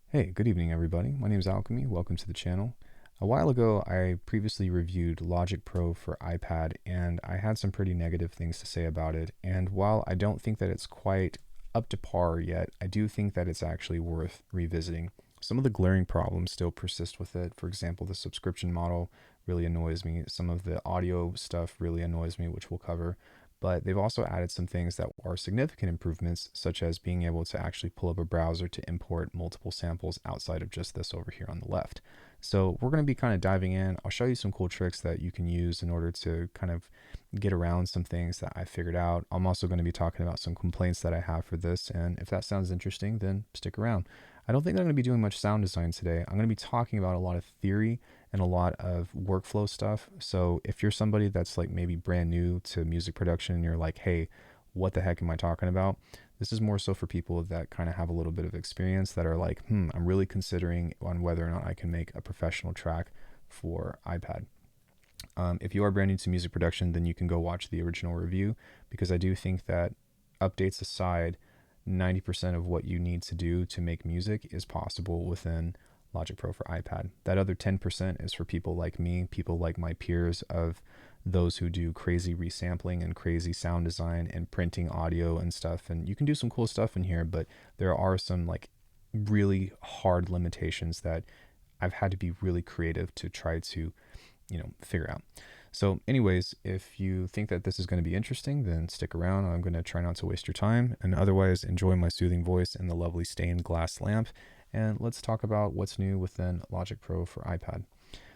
Hey, good evening, everybody. My name is Alckemy. Welcome to the channel. A while ago, I previously reviewed Logic Pro for iPad, and I had some pretty negative things to say about it. And while I don't think that it's quite up to par yet, I do think that it's actually worth revisiting. Some of the glaring problems still persist with it. For example, the subscription model really annoys me. Some of the audio stuff really annoys me, which we'll cover. But they've also added some things that are significant improvements, such as being able to actually pull up a browser to import multiple samples outside of just this over here on the left. So we're going to be kind of diving in. I'll show you some cool tricks that you can use in order to kind of get around some things that I figured out. I'm also going to be talking about some complaints that I have for this, and if that sounds interesting, then stick around. I don't think I'm going to be doing much sound design today. I'm going to be talking about a lot of theory and a lot of workflow stuff. So if you're somebody that's like maybe brand new to music production and you're like, hey, what the heck am I talking about? This is more so for people that kind of have a little bit of experience that are like, I'm really considering on whether or not I can make a professional track for iPad. If you are brand new to music production, then you can go watch the original review, because I do think that, updates aside, 90% of what you need to do to make music is possible within Logic Pro for iPad. That other 10% is for people like me, people like my peers of those who do crazy resampling and crazy sound design and printing audio and stuff. And you can do some cool stuff in here, but there are some like really hard limitations that I've had to be really creative to try to, figure out. So anyways, if you think that this is going to be interesting, then stick around. I'm going to try not to waste your time, and otherwise enjoy my soothing voice and the lovely stained glass lamp. And let's talk about what's new within Logic Pro for iPad.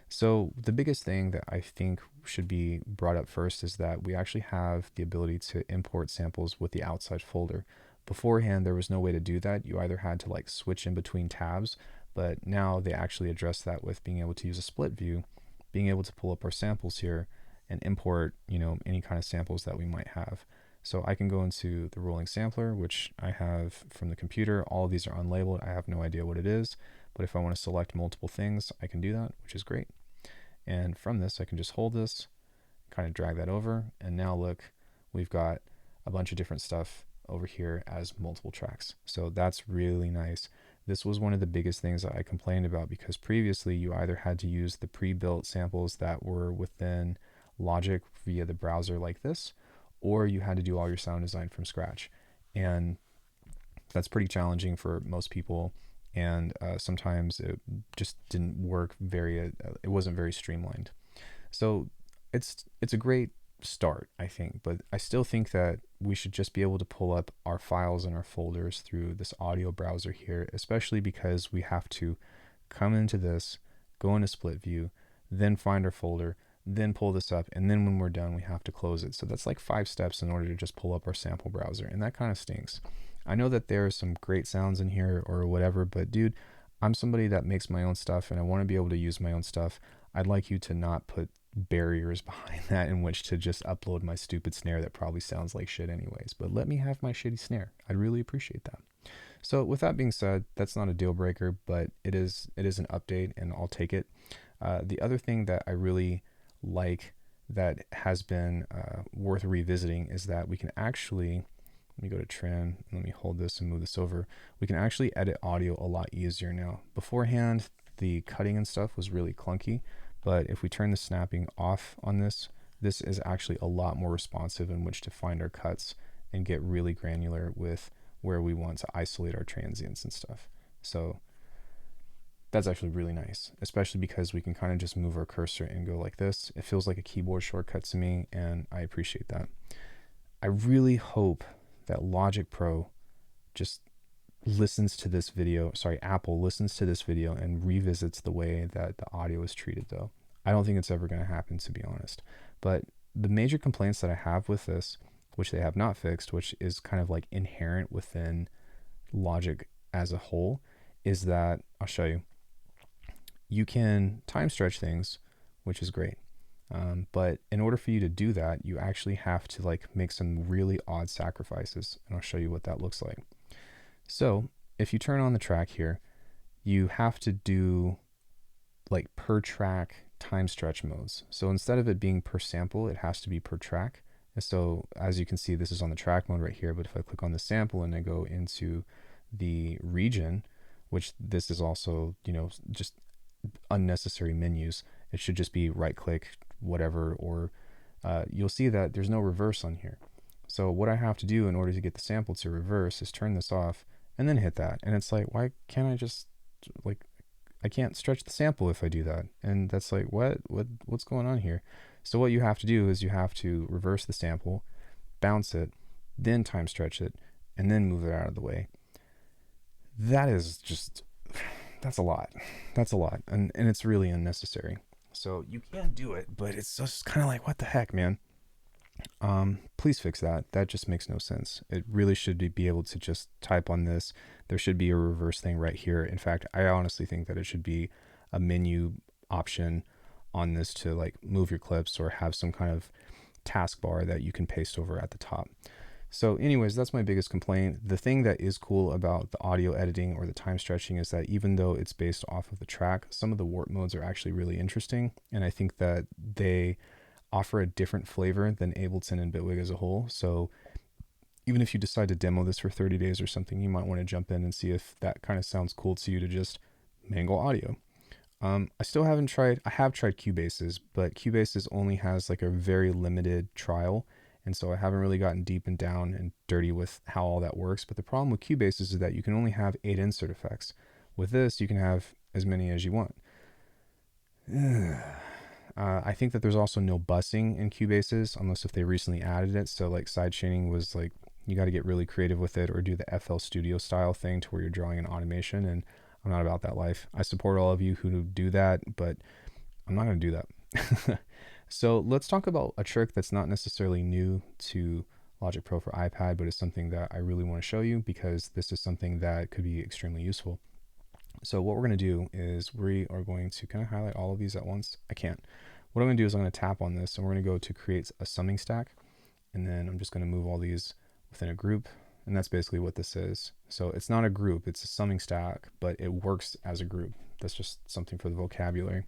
So the biggest thing that I think should be brought up first is that we actually have the ability to import samples with the outside folder. Beforehand, there was no way to do that. You either had to like switch in between tabs, but now they actually address that with being able to use a split view, being able to pull up our samples here and import, any kind of samples that we might have. So I can go into the rolling sampler, which I have from the computer. All of these are unlabeled. I have no idea what it is, but if I want to select multiple things, I can do that, which is great. And from this, I can just hold this, kind of drag that over. And now look, we've got a bunch of different stuff over here as multiple tracks. So that's really nice. This was one of the biggest things that I complained about, because previously you either had to use the pre-built samples that were within Logic via the browser like this, or you had to do all your sound design from scratch. And that's pretty challenging for most people. And sometimes it just didn't work it wasn't very streamlined. So it's a great start, I think, but I still think that we should just be able to pull up our files and our folders through this audio browser here, especially because we have to come into this, go into split view, then find our folder, then pull this up, and then when we're done, we have to close it. So that's like 5 steps in order to just pull up our sample browser, and that kind of stinks. I know that there are some great sounds in here or whatever, but dude, I'm somebody that makes my own stuff and I want to be able to use my own stuff. I'd like you to not put barriers behind that in which to just upload my stupid snare that probably sounds like shit anyways, but let me have my shitty snare. I'd really appreciate that. So with that being said, that's not a deal breaker, but it is an update and I'll take it. The other thing that I really like that has been worth revisiting is that we can actually, let me go to trim, let me hold this and move this over. We can actually edit audio a lot easier now. Beforehand, the cutting and stuff was really clunky, but if we turn the snapping off on this, this is actually a lot more responsive in which to find our cuts and get really granular with where we want to isolate our transients and stuff. So that's actually really nice, especially because we can kind of just move our cursor and go like this. It feels like a keyboard shortcut to me, and I appreciate that. I really hope that Logic Pro just listens to this video, Apple listens to this video and revisits the way that the audio is treated, though. I don't think it's ever going to happen, to be honest. But the major complaints that I have with this, which they have not fixed, which is kind of like inherent within Logic as a whole, is that, I'll show you. You can time stretch things, which is great. But in order for you to do that, you actually have to like make some really odd sacrifices. And I'll show you what that looks like. So if you turn on the track here, you have to do like per track time stretch modes. So instead of it being per sample, it has to be per track. And so as you can see, this is on the track mode right here. But if I click on the sample and I go into the region, which this is also, just unnecessary menus. It should just be right click, whatever, or you'll see that there's no reverse on here. So what I have to do in order to get the sample to reverse is turn this off and then hit that. And it's like, why can't I just, like, I can't stretch the sample if I do that. And that's like, what's going on here? So what you have to do is you have to reverse the sample, bounce it, then time stretch it, and then move it out of the way. That is just, that's a lot. That's a lot. And it's really unnecessary. So you can do it, but it's just kind of like, what the heck, man? Please fix that. That just makes no sense. It really should be able to just type on this. There should be a reverse thing right here. In fact, I honestly think that it should be a menu option on this to like move your clips or have some kind of taskbar that you can paste over at the top. So anyways, that's my biggest complaint. The thing that is cool about the audio editing or the time stretching is that even though it's based off of the track, some of the warp modes are actually really interesting. And I think that they offer a different flavor than Ableton and Bitwig as a whole. So even if you decide to demo this for 30 days or something, you might want to jump in and see if that kind of sounds cool to you to just mangle audio. I have tried Cubase's, but Cubase's only has like a very limited trial. And so I haven't really gotten deep and down and dirty with how all that works. But the problem with Cubase's is that you can only have 8 insert effects. With this, you can have as many as you want. I think that there's also no bussing in Cubase's unless if they recently added it. So like side chaining was like, you got to get really creative with it or do the FL Studio style thing to where you're drawing an automation. And I'm not about that life. I support all of you who do that, but I'm not going to do that. So let's talk about a trick that's not necessarily new to Logic Pro for iPad, but it's something that I really want to show you because this is something that could be extremely useful. So what we're going to do is we are going to, can I highlight all of these at once? I can't. What I'm going to do is I'm going to tap on this and we're going to go to create a summing stack. And then I'm just going to move all these within a group. And that's basically what this is. So it's not a group, it's a summing stack, but it works as a group. That's just something for the vocabulary.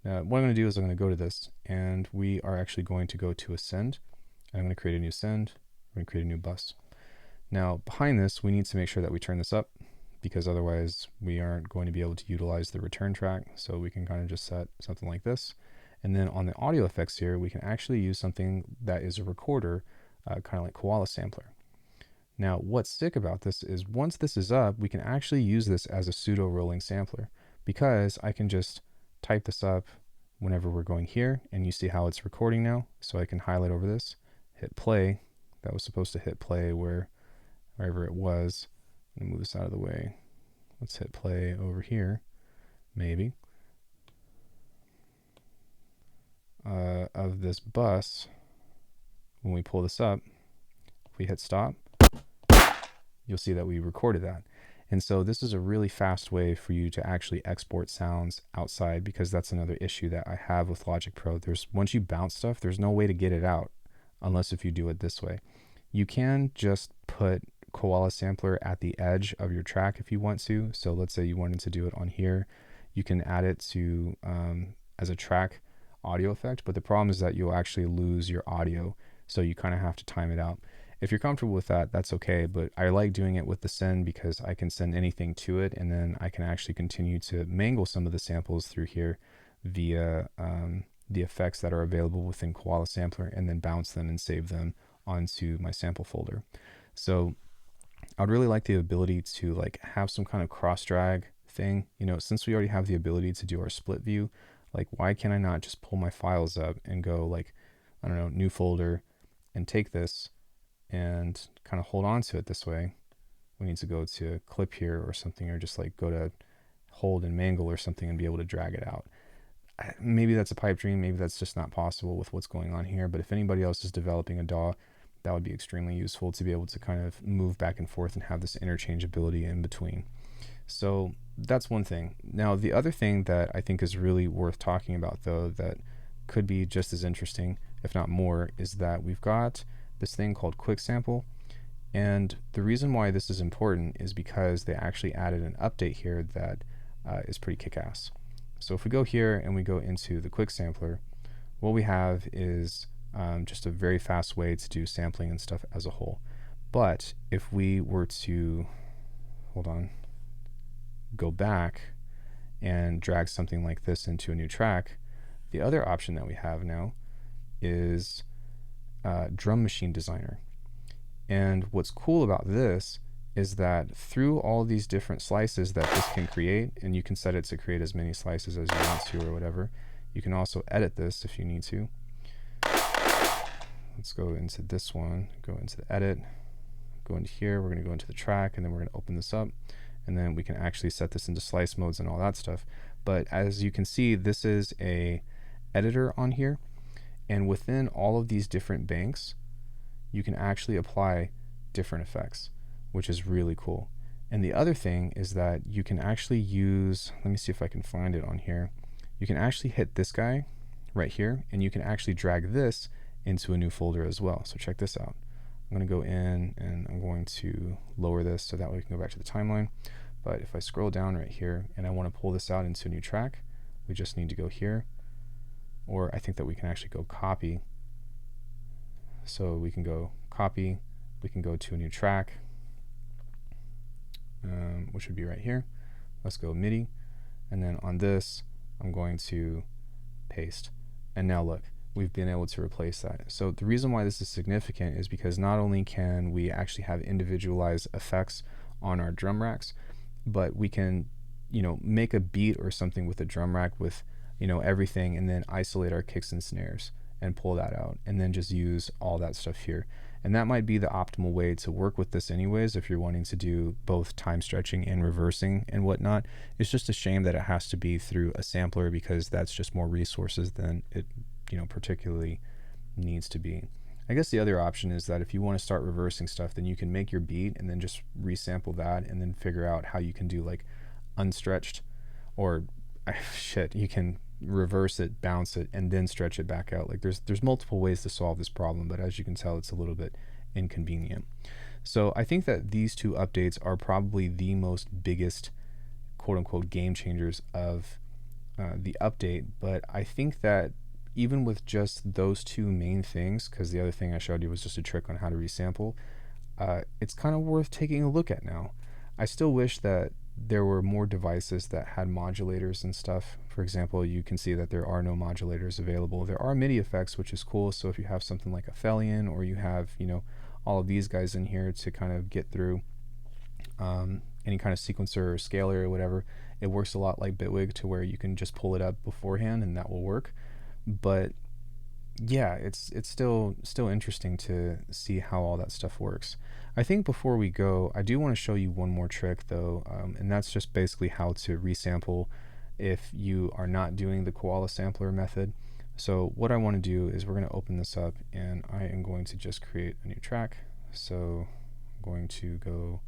Now, what I'm going to do is I'm going to go to this and we are actually going to go to a send. I'm going to create a new send. We're going to create a new bus. Now behind this, we need to make sure that we turn this up because otherwise we aren't going to be able to utilize the return track. So we can kind of just set something like this. And then on the audio effects here, we can actually use something that is a recorder, kind of like Koala Sampler. Now, what's sick about this is once this is up, we can actually use this as a pseudo rolling sampler because I can just type this up whenever we're going here and you see how it's recording now. So I can highlight over this, hit play. That was supposed to hit play wherever it was. I'm gonna move this out of the way. Let's hit play over here, maybe. Of this bus, when we pull this up, if we hit stop, you'll see that we recorded that. And so this is a really fast way for you to actually export sounds outside because that's another issue that I have with Logic Pro. Once you bounce stuff, there's no way to get it out unless if you do it this way. You can just put Koala Sampler at the edge of your track if you want to. So let's say you wanted to do it on here. You can add it to as a track audio effect, but the problem is that you'll actually lose your audio. So you kind of have to time it out. If you're comfortable with that, that's okay. But I like doing it with the send because I can send anything to it and then I can actually continue to mangle some of the samples through here via the effects that are available within Koala Sampler and then bounce them and save them onto my sample folder. So I'd really like the ability to like have some kind of cross drag thing, since we already have the ability to do our split view, like why can I not just pull my files up and go like, I don't know, new folder and take this and kind of hold on to it this way. We need to go to clip here or something, or just like go to hold and mangle or something and be able to drag it out. Maybe that's a pipe dream. Maybe that's just not possible with what's going on here. But if anybody else is developing a DAW, that would be extremely useful to be able to kind of move back and forth and have this interchangeability in between. So that's one thing. Now, the other thing that I think is really worth talking about, though, that could be just as interesting, if not more, is that we've got this thing called Quick Sample. And the reason why this is important is because they actually added an update here that is pretty kick-ass. So if we go here and we go into the Quick Sampler, what we have is just a very fast way to do sampling and stuff as a whole. But if we were to, hold on, go back and drag something like this into a new track, the other option that we have now is Drum Machine Designer. And what's cool about this is that through all these different slices that this can create, and you can set it to create as many slices as you want to or whatever, you can also edit this if you need to. Let's go into this one, go into the edit, go into here, we're going to go into the track, and then we're going to open this up, and then we can actually set this into slice modes and all that stuff. But as you can see, this is a editor on here, and within all of these different banks, you can actually apply different effects, which is really cool. And the other thing is that you can actually use, let me see if I can find it on here. You can actually hit this guy right here, and you can actually drag this into a new folder as well. So check this out. I'm going to go in and I'm going to lower this so that way we can go back to the timeline. But if I scroll down right here and I want to pull this out into a new track, we just need to go here, or I think that we can actually go copy. So we can go copy, we can go to a new track, which would be right here. Let's go MIDI, and then on this I'm going to paste. And now look, we've been able to replace that. So the reason why this is significant is because not only can we actually have individualized effects on our drum racks, but we can, make a beat or something with a drum rack with, everything, and then isolate our kicks and snares and pull that out, and then just use all that stuff here. And that might be the optimal way to work with this anyways, if you're wanting to do both time stretching and reversing and whatnot. It's just a shame that it has to be through a sampler, because that's just more resources than it particularly needs to be. I guess the other option is that if you want to start reversing stuff, then you can make your beat and then just resample that, and then figure out how you can do like unstretched, or you can reverse it, bounce it, and then stretch it back out. Like there's multiple ways to solve this problem, but as you can tell, it's a little bit inconvenient. So I think that these two updates are probably the most biggest quote-unquote game changers of the update. But I think that even with just those two main things, because the other thing I showed you was just a trick on how to resample, it's kind of worth taking a look at now. I still wish that there were more devices that had modulators and stuff. For example, you can see that there are no modulators available. There are MIDI effects, which is cool. So if you have something like a Felian, or you have, all of these guys in here to kind of get through any kind of sequencer or scaler or whatever, it works a lot like Bitwig, to where you can just pull it up beforehand and that will work. But yeah, it's still interesting to see how all that stuff works. I think before we go, I do want to show you one more trick though, and that's just basically how to resample if you are not doing the koala sampler method. So what I want to do is we're going to open this up, and I am going to just create a new track. So I'm going to go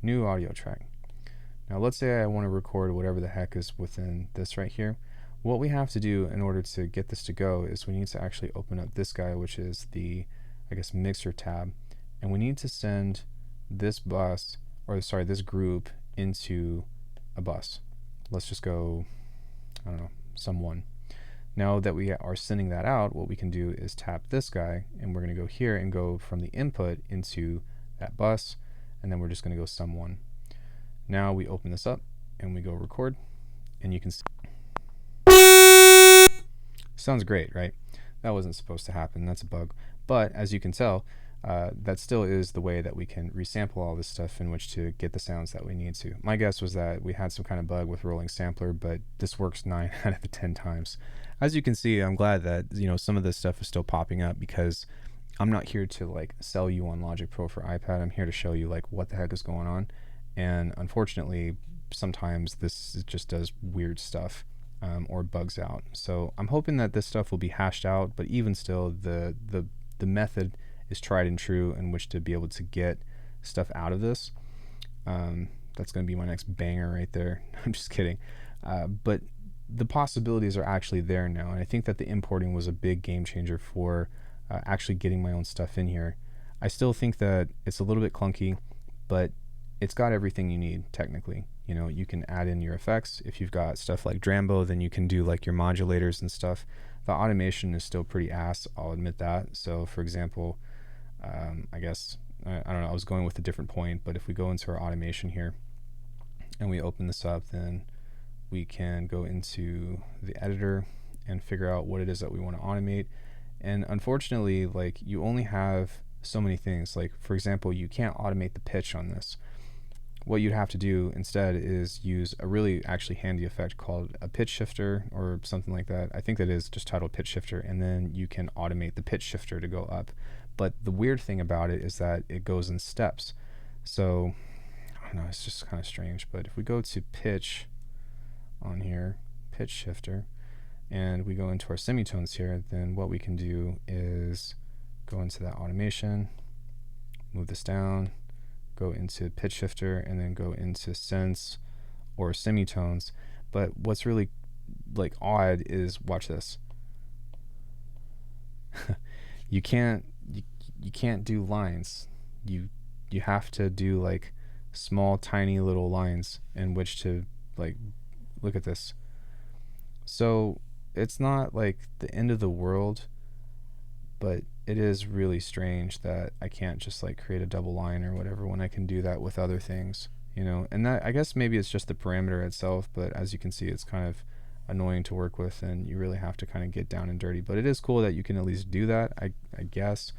new audio track. Now let's say I want to record whatever the heck is within this right here. What we have to do in order to get this to go is we need to actually open up this guy, which is the, mixer tab, and we need to send this bus, or sorry, this group into a bus. Let's just go, I don't know, some one. Now that we are sending that out, what we can do is tap this guy, and we're going to go here and go from the input into that bus, and then we're just going to go some one. Now we open this up and we go record, and you can see. Sounds great, right? That wasn't supposed to happen. That's a bug. But as you can tell, that still is the way that we can resample all this stuff in which to get the sounds that we need to. My guess was that we had some kind of bug with rolling sampler, but this works 9 out of the 10 times. As you can see, I'm glad that some of this stuff is still popping up, because I'm not here to sell you on Logic Pro for iPad. I'm here to show you what the heck is going on. And unfortunately, sometimes this just does weird stuff. Or bugs out. So I'm hoping that this stuff will be hashed out, but even still, the method is tried and true in which to be able to get stuff out of this. That's going to be my next banger right there. I'm just kidding. But the possibilities are actually there now, and I think that the importing was a big game changer for actually getting my own stuff in here. I still think that it's a little bit clunky, but it's got everything you need technically. You can add in your effects. If you've got stuff like Drambo, then you can do your modulators and stuff. The automation is still pretty ass, I'll admit that. So for example, I guess, I don't know, I was going with a different point, but if we go into our automation here, and we open this up, then we can go into the editor and figure out what it is that we want to automate. And unfortunately, like, you only have so many things. Like, for example, you can't automate the pitch on this. What you'd have to do instead is use a really actually handy effect called a pitch shifter or something like that. I think that is just titled pitch shifter, and then you can automate the pitch shifter to go up. But the weird thing about it is that it goes in steps. So I don't know, it's just kind of strange. But if we go to pitch on here, pitch shifter, and we go into our semitones here, then what we can do is go into that automation, move this down, go into pitch shifter, and then go into sense or semitones. But what's really like odd is, watch this. you can't you can't do lines. You have to do like small tiny little lines in which to like look at this. So it's not like the end of the world, but it is really strange that I can't just like create a double line or whatever when I can do that with other things, you know. And that, I guess maybe it's just the parameter itself, but as you can see, it's kind of annoying to work with, and you really have to kind of get down and dirty. But it is cool that you can at least do that, I guess.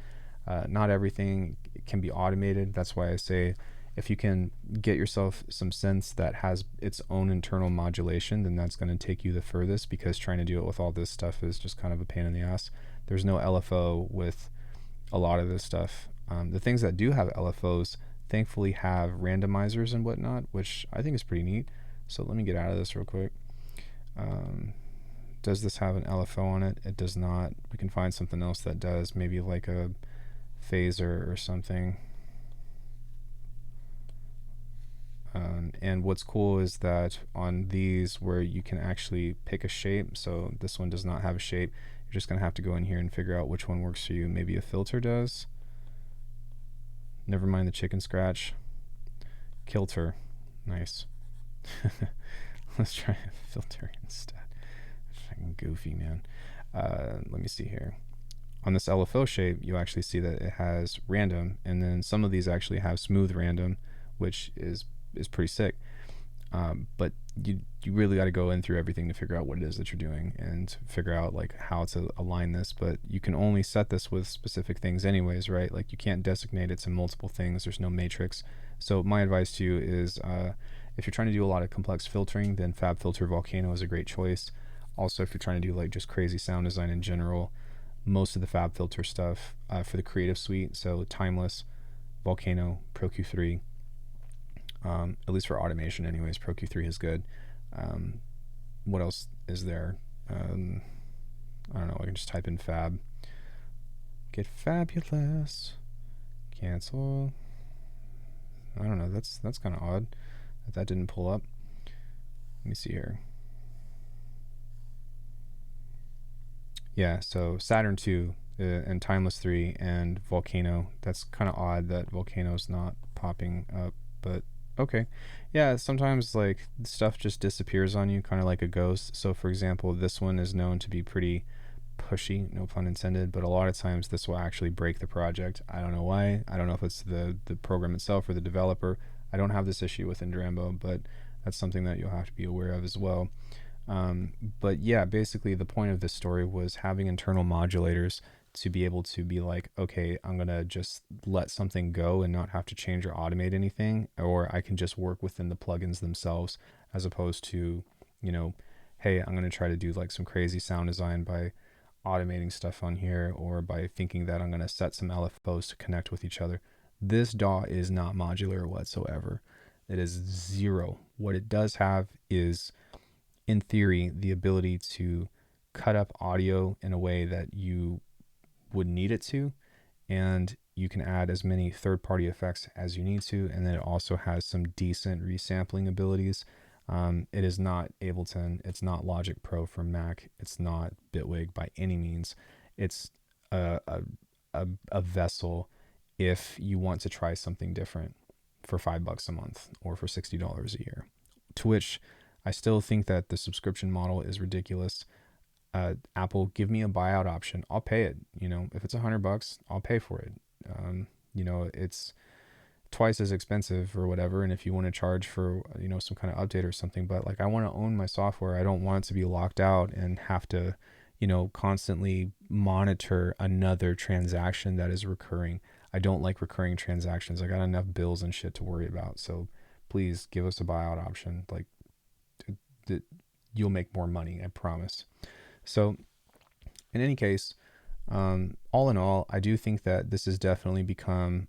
Not everything can be automated. That's why I say, if you can get yourself some sense that has its own internal modulation, then that's going to take you the furthest, because trying to do it with all this stuff is just kind of a pain in the ass. There's no LFO with a lot of this stuff. The things that do have LFOs thankfully have randomizers and whatnot, which I think is pretty neat. So let me get out of this real quick. Does this have an LFO on it? It does not. We can find something else that does, maybe like a phaser or something. And what's cool is that on these, where you can actually pick a shape, so this one does not have a shape, you're just going to have to go in here and figure out which one works for you. Maybe a filter does. Never mind the chicken scratch. Kilter. Nice. Let's try a filter instead. Fucking goofy, man. Let me see here. On this LFO shape, you actually see that it has random, and then some of these actually have smooth random, which is pretty sick. But you really got to go in through everything to figure out what it is that you're doing and figure out like how to align this. But you can only set this with specific things anyways, right? Like, you can't designate it to multiple things. There's no matrix. So my advice to you is, if you're trying to do a lot of complex filtering, then FabFilter Volcano is a great choice. Also, if you're trying to do like just crazy sound design in general, most of the FabFilter stuff for the creative suite, so Timeless, Volcano, Pro Q3, at least for automation anyways, Pro Q3 is good. What else is there? I don't know, I can just type in fab. Get fabulous. Cancel. I don't know, that's kind of odd that didn't pull up. Let me see here. Yeah, so Saturn 2 and Timeless 3 and Volcano. That's kind of odd that Volcano's not popping up, but okay. Yeah, sometimes like stuff just disappears on you, kind of like a ghost. So for example, this one is known to be pretty pushy, no pun intended, but a lot of times this will actually break the project. I don't know why. I don't know if it's the program itself or the developer. I don't have this issue with Ndrambo, but that's something that you'll have to be aware of as well. But yeah, basically the point of this story was having internal modulators to be able to be like, okay, I'm going to just let something go and not have to change or automate anything, or I can just work within the plugins themselves, as opposed to, you know, hey, I'm going to try to do like some crazy sound design by automating stuff on here, or by thinking that I'm going to set some LFOs to connect with each other. This DAW is not modular whatsoever. It is zero. What it does have is, in theory, the ability to cut up audio in a way that you would need it to, and you can add as many third-party effects as you need to, and then it also has some decent resampling abilities. It is not Ableton, it's not Logic Pro for Mac, it's not Bitwig by any means. It's a vessel if you want to try something different for $5 a month or for $60 a year, to which I still think that the subscription model is ridiculous. Apple, give me a buyout option. I'll pay it. You know, if it's $100, I'll pay for it. You know, it's twice as expensive or whatever, and if you want to charge for, some kind of update or something. But like, I want to own my software. I don't want it to be locked out and have to, constantly monitor another transaction that is recurring. I don't like recurring transactions. I got enough bills and shit to worry about. So please give us a buyout option. Like, you'll make more money, I promise. So in any case, all in all, I do think that this has definitely become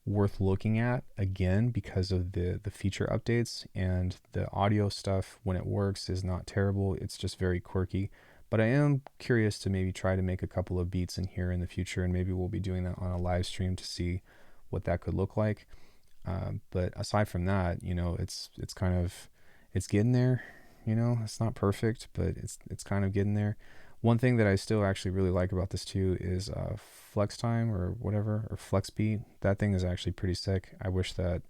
worth looking at again because of the feature updates, and the audio stuff when it works is not terrible. It's just very quirky. But I am curious to maybe try to make a couple of beats in here in the future, and maybe we'll be doing that on a live stream to see what that could look like. But aside from that, it's kind of, it's getting there. It's not perfect, but it's kind of getting there. One thing that I still actually really like about this too is flex time or whatever, or flex beat. That thing is actually pretty sick. I wish that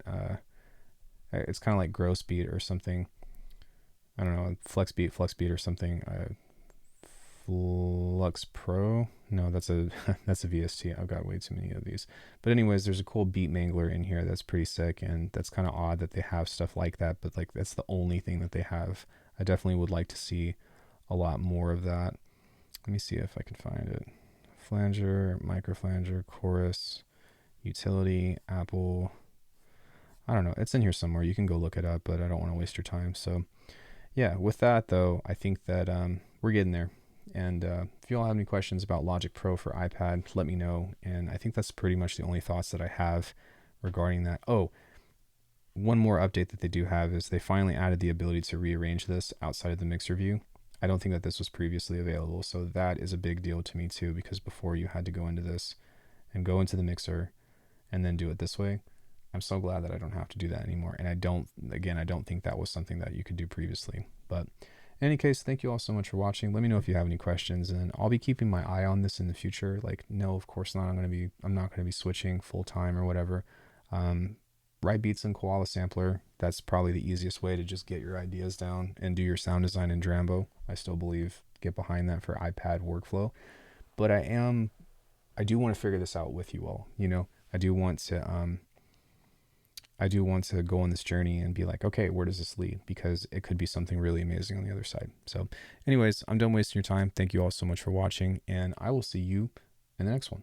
it's kind of like gross beat or something. I don't know, flex beat or something. Flux Pro. No, that's a that's a VST. I've got way too many of these. But anyways, there's a cool beat mangler in here that's pretty sick, and that's kind of odd that they have stuff like that, but like that's the only thing that they have. I definitely would like to see a lot more of that. Let me see if I can find it. Flanger, micro flanger, chorus, utility, Apple. I don't know. It's in here somewhere. You can go look it up, but I don't want to waste your time. So yeah, with that though, I think that we're getting there. And if you all have any questions about Logic Pro for iPad, let me know. And I think that's pretty much the only thoughts that I have regarding that. Oh, one more update that they do have is they finally added the ability to rearrange this outside of the mixer view. I don't think that this was previously available, so that is a big deal to me too, because before you had to go into this and go into the mixer and then do it this way. I'm so glad that I don't have to do that anymore. And I don't think that was something that you could do previously. But in any case, thank you all so much for watching. Let me know if you have any questions, and I'll be keeping my eye on this in the future. Like, no, of course not. I'm not going to be switching full time or whatever. Write beats in Koala Sampler. That's probably the easiest way to just get your ideas down and do your sound design in Drambo. I still believe get behind that for iPad workflow. But I do want to figure this out with you all. I do want to go on this journey and be like, okay, where does this lead? Because it could be something really amazing on the other side. So anyways, I'm done wasting your time. Thank you all so much for watching, and I will see you in the next one.